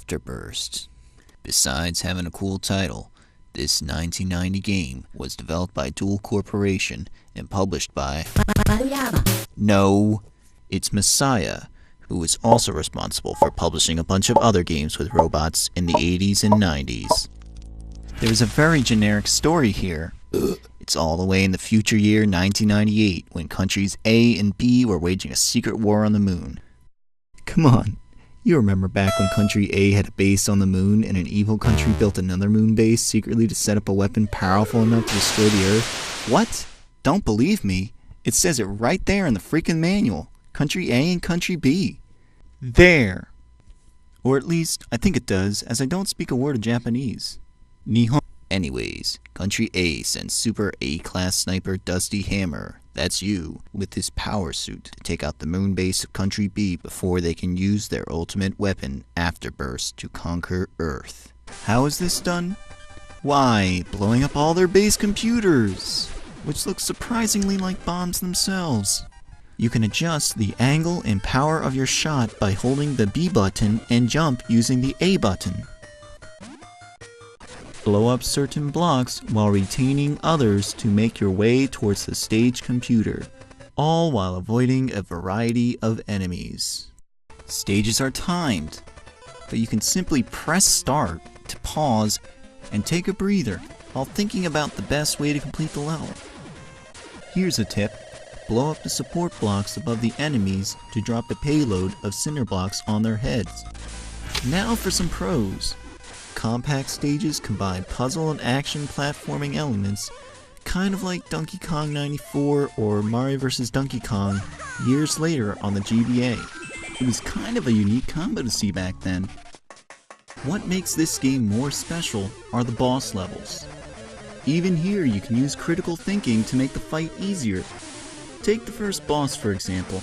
Afterburst. Besides having a cool title, this 1990 game was developed by Dual Corporation and published by... No, it's Messiah, who was also responsible for publishing a bunch of other games with robots in the 80s and 90s. There's a very generic story here. It's all the way in the future year 1998, when countries A and B were waging a secret war on the moon. Come on, you remember back when country A had a base on the moon and an evil country built another moon base secretly to set up a weapon powerful enough to destroy the Earth? What? Don't believe me? It says it right there in the freaking manual. Country A and Country B. There. Or at least, I think it does, as I don't speak a word of Japanese. Nihon. Anyways, Country A sends Super A-class sniper Dusty Hammer, that's you, with his power suit to take out the moon base of Country B before they can use their ultimate weapon, Afterburst, to conquer Earth. How is this done? Why, blowing up all their base computers, which look surprisingly like bombs themselves. You can adjust the angle and power of your shot by holding the B button and jump using the A button. Blow up certain blocks while retaining others to make your way towards the stage computer, all while avoiding a variety of enemies. Stages are timed, but you can simply press start to pause and take a breather while thinking about the best way to complete the level. Here's a tip: blow up the support blocks above the enemies to drop a payload of cinder blocks on their heads. Now for some pros. Compact stages combine puzzle and action platforming elements, kind of like Donkey Kong 94 or Mario vs. Donkey Kong years later on the GBA. It was kind of a unique combo to see back then. What makes this game more special are the boss levels. Even here you can use critical thinking to make the fight easier. Take the first boss for example.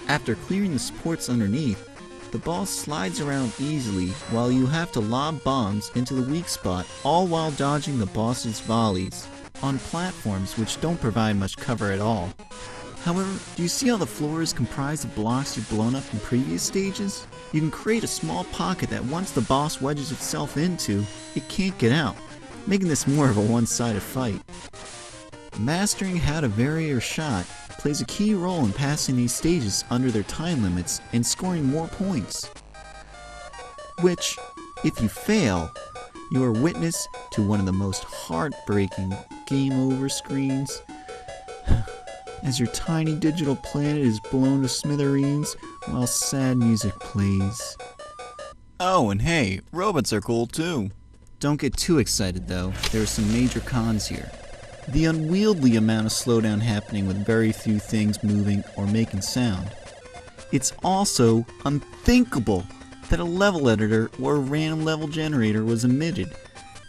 After clearing the supports underneath, the boss slides around easily while you have to lob bombs into the weak spot, all while dodging the boss's volleys on platforms which don't provide much cover at all. However, do you see how the floor is comprised of blocks you've blown up in previous stages? You can create a small pocket that once the boss wedges itself into, it can't get out, making this more of a one-sided fight. Mastering how to vary your shot plays a key role in passing these stages under their time limits and scoring more points. Which, if you fail, you are witness to one of the most heartbreaking game over screens as your tiny digital planet is blown to smithereens while sad music plays. Oh, and hey, robots are cool too. Don't get too excited though, there are some major cons here. The unwieldy amount of slowdown happening with very few things moving or making sound. It's also unthinkable that a level editor or a random level generator was omitted,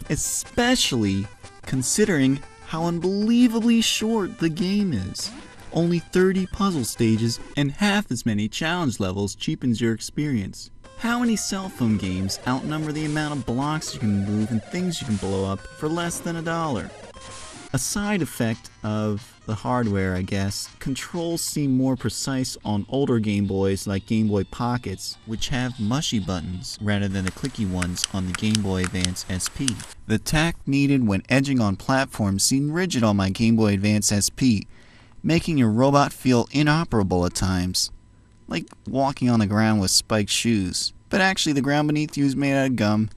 especially considering how unbelievably short the game is. Only 30 puzzle stages and half as many challenge levels cheapens your experience. How many cell phone games outnumber the amount of blocks you can move and things you can blow up for less than $1? A side effect of the hardware, I guess, controls seem more precise on older Game Boys like Game Boy Pockets, which have mushy buttons rather than the clicky ones on the Game Boy Advance SP. The tact needed when edging on platforms seemed rigid on my Game Boy Advance SP, making your robot feel inoperable at times, like walking on the ground with spiked shoes, but actually the ground beneath you is made out of gum,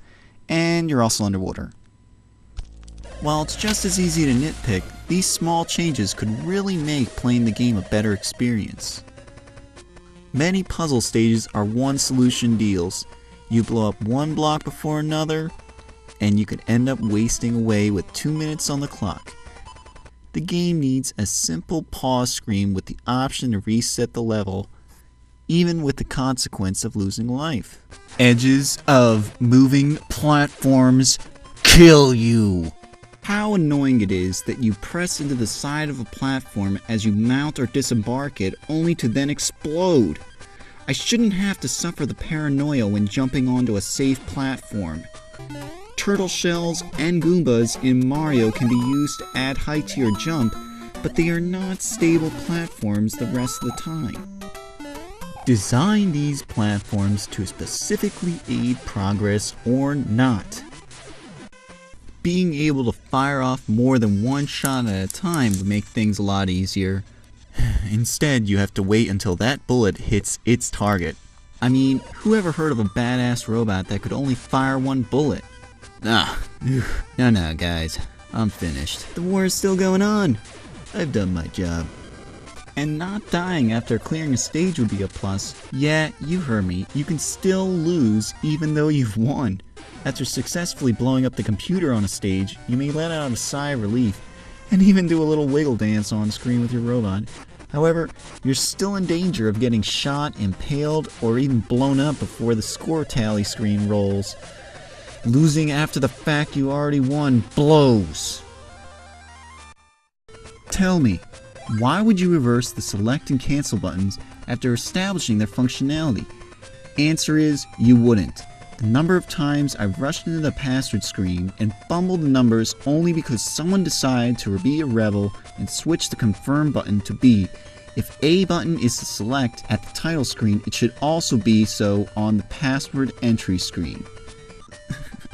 and you're also underwater. While it's just as easy to nitpick, these small changes could really make playing the game a better experience. Many puzzle stages are one solution deals. You blow up one block before another, and you could end up wasting away with 2 minutes on the clock. The game needs a simple pause screen with the option to reset the level, even with the consequence of losing life. Edges of moving platforms kill you. How annoying it is that you press into the side of a platform as you mount or disembark it only to then explode. I shouldn't have to suffer the paranoia when jumping onto a safe platform. Turtle shells and Goombas in Mario can be used to add height to your jump, but they are not stable platforms the rest of the time. design these platforms to specifically aid progress or not. Being able to fire off more than one shot at a time would make things a lot easier. Instead, you have to wait until that bullet hits its target. I mean, who ever heard of a badass robot that could only fire one bullet? No, guys. I'm finished. The war is still going on. I've done my job. And not dying after clearing a stage would be a plus. Yeah, you heard me. You can still lose even though you've won. After successfully blowing up the computer on a stage, you may let out a sigh of relief, and even do a little wiggle dance on screen with your robot. However, you're still in danger of getting shot, impaled, or even blown up before the score tally screen rolls. Losing after the fact you already won blows. Tell me, why would you reverse the select and cancel buttons after establishing their functionality? Answer is, you wouldn't. The number of times I've rushed into the password screen and fumbled the numbers only because someone decided to be a rebel and switch the confirm button to B. If A button is to select at the title screen, it should also be so on the password entry screen.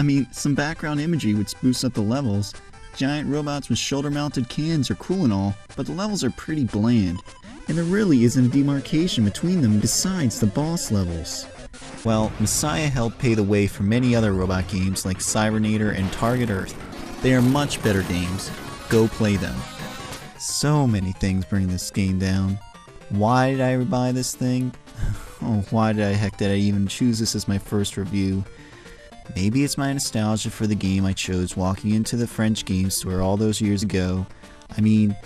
I mean, some background imagery would spruce up the levels. Giant robots with shoulder-mounted cannons are cool and all, but the levels are pretty bland, and there really isn't a demarcation between them besides the boss levels. Well, Messiah helped pave the way for many other robot games like Cybernator and Target Earth. They are much better games. Go play them. So many things bring this game down. Why did I buy this thing? Oh, why the heck did I even choose this as my first review? Maybe it's my nostalgia for the game I chose walking into the French game store all those years ago. I mean,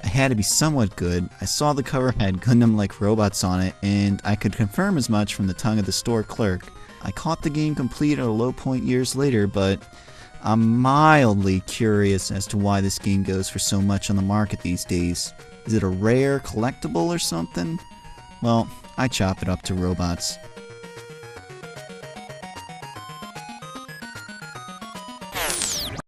it had to be somewhat good. I saw the cover had Gundam-like robots on it, and I could confirm as much from the tongue of the store clerk. I caught the game complete at a low point years later, but I'm mildly curious as to why this game goes for so much on the market these days. Is it a rare collectible or something? Well, I chop it up to robots.